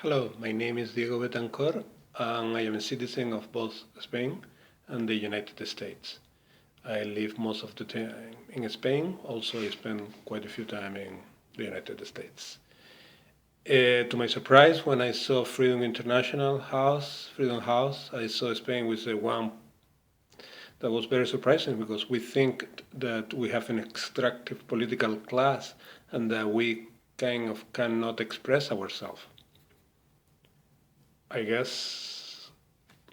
Hello, my name is Diego Betancor, and I am a citizen of both Spain and the United States. I live most of the time in Spain, also I spend quite a few time in the United States. To my surprise, when I saw Freedom House, I saw Spain with the one that was very surprising because we think that we have an extractive political class and that we kind of cannot express ourselves. I guess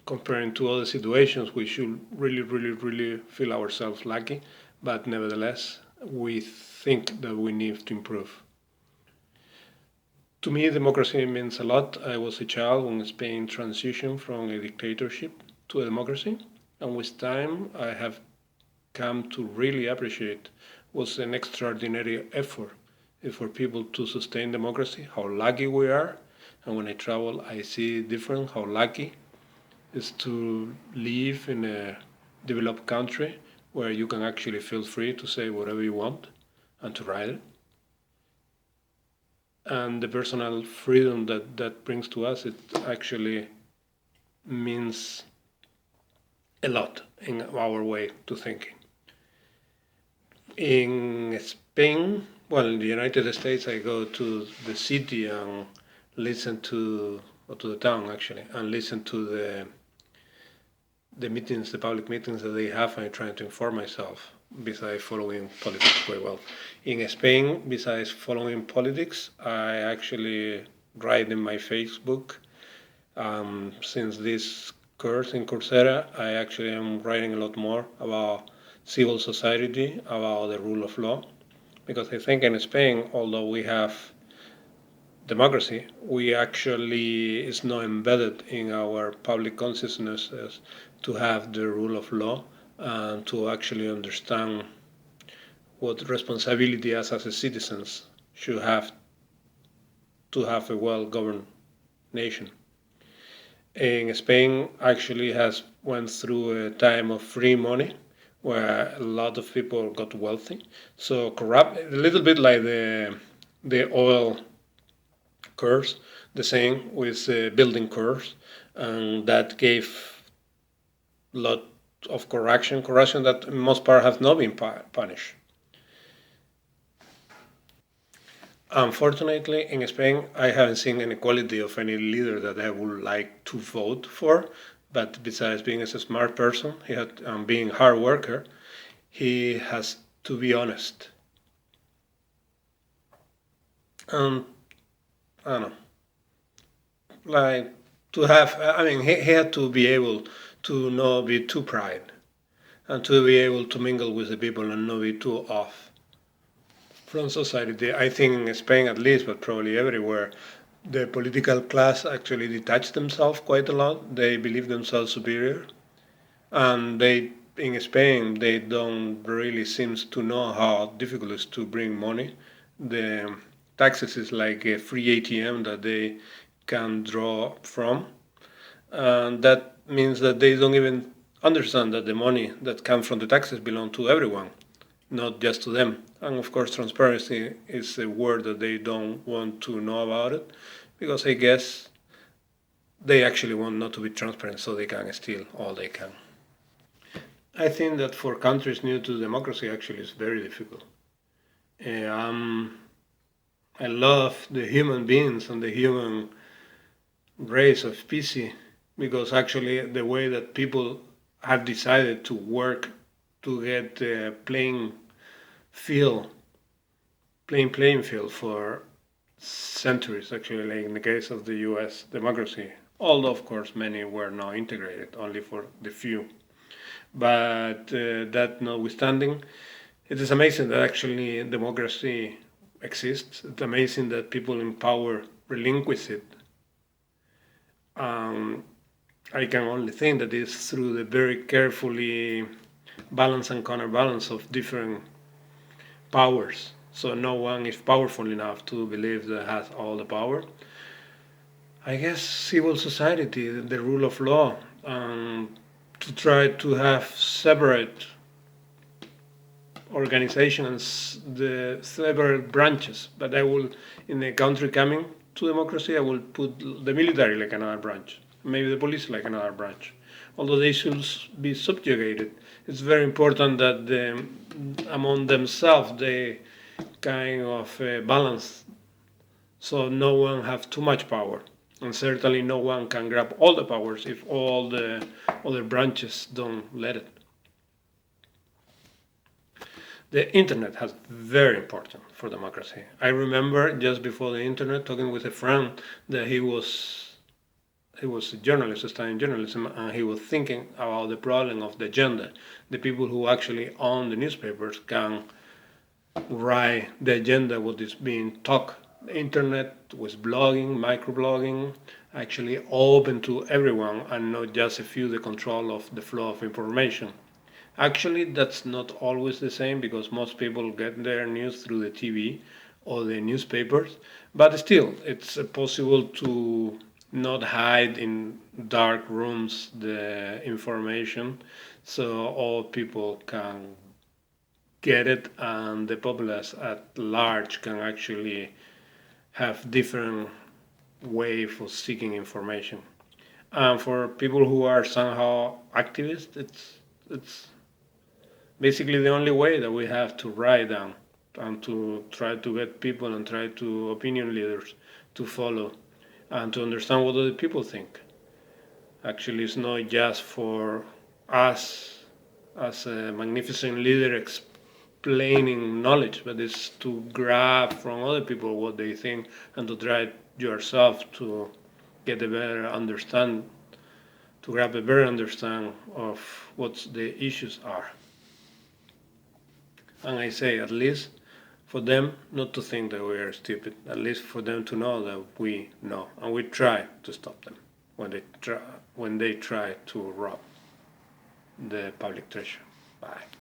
comparing to other situations, we should really feel ourselves lucky, but nevertheless, we think that we need to improve. To me, democracy means a lot. I was a child when Spain transitioned from a dictatorship to a democracy, and with time, I have come to really appreciate was an extraordinary effort for people to sustain democracy, how lucky we are. And when I travel, I see different how lucky is to live in a developed country where you can actually feel free to say whatever you want and to write it. And the personal freedom that brings to us, it actually means a lot in our way to thinking. In Spain, well, in the United States, I go to the city and listen to, or to the town actually, and listen to the meetings, the public meetings that they have, and I try to inform myself besides following politics quite well. In Spain, besides following politics, I actually write in my Facebook. Since this course in Coursera, I actually am writing a lot more about civil society, about the rule of law, because I think in Spain, although we have democracy, we actually is not embedded in our public consciousness as to have the rule of law and to actually understand what responsibility as a citizens should have to have a well-governed nation. In Spain actually has went through a time of free money where a lot of people got wealthy. So corrupt, a little bit like the oil curse, the same with building curse, and that gave a lot of corruption that in most part has not been punished. Unfortunately, in Spain, I haven't seen any quality of any leader that I would like to vote for. But besides being a smart person, he had being a hard worker, he has to be honest. And I don't know, like to have. I mean, he had to be able to not be too pride and to be able to mingle with the people and not be too off from society. I think in Spain at least, but probably everywhere, the political class actually detach themselves quite a lot. They believe themselves superior, and they in Spain they don't really seems to know how difficult it is to bring money. The taxes is like a free ATM that they can draw from, and that means that they don't even understand that the money that comes from the taxes belong to everyone, not just to them. And of course, transparency is a word that they don't want to know about it, because I guess they actually want not to be transparent so they can steal all they can. I think that for countries new to democracy, actually, it's very difficult. Um, I love the human beings and the human race of species because actually the way that people have decided to work to get field, playing field for centuries, actually, like in the case of the US democracy. Although, of course, many were not integrated, only for the few. But that notwithstanding, it is amazing that actually democracy exists. It's amazing that people in power relinquish it. Um, I can only think that it's through the very carefully balance and counterbalance of different powers. So no one is powerful enough to believe that has all the power. I guess civil society, the rule of law, to try to have separate organizations, the several branches. But I will, in the country coming, to democracy, I will put the military like another branch, maybe the police like another branch. Although they should be subjugated, it's very important that among themselves they kind of balance, so no one have too much power, and certainly no one can grab all the powers if all the other branches don't let it. The internet has very important for democracy. I remember just before the internet talking with a friend that he was a journalist studying journalism, and he was thinking about the problem of the agenda. The people who actually own the newspapers can write the agenda, what is being talked. The internet with blogging, microblogging, actually open to everyone and not just a few the control of the flow of information. Actually, that's not always the same because most people get their news through the TV or the newspapers, but still, it's possible to not hide in dark rooms the information so all people can get it and the populace at large can actually have different way for seeking information. And for people who are somehow activists, it's basically the only way that we have to write down and to try to get people and try to opinion leaders to follow and to understand what other people think. Actually, it's not just for us as a magnificent leader explaining knowledge, but it's to grab from other people what they think and to try yourself to get a better understand, to grab a better understand of what the issues are. And I say, at least for them not to think that we are stupid, at least for them to know that we know, and we try to stop them when they try to rob the public treasure. Bye.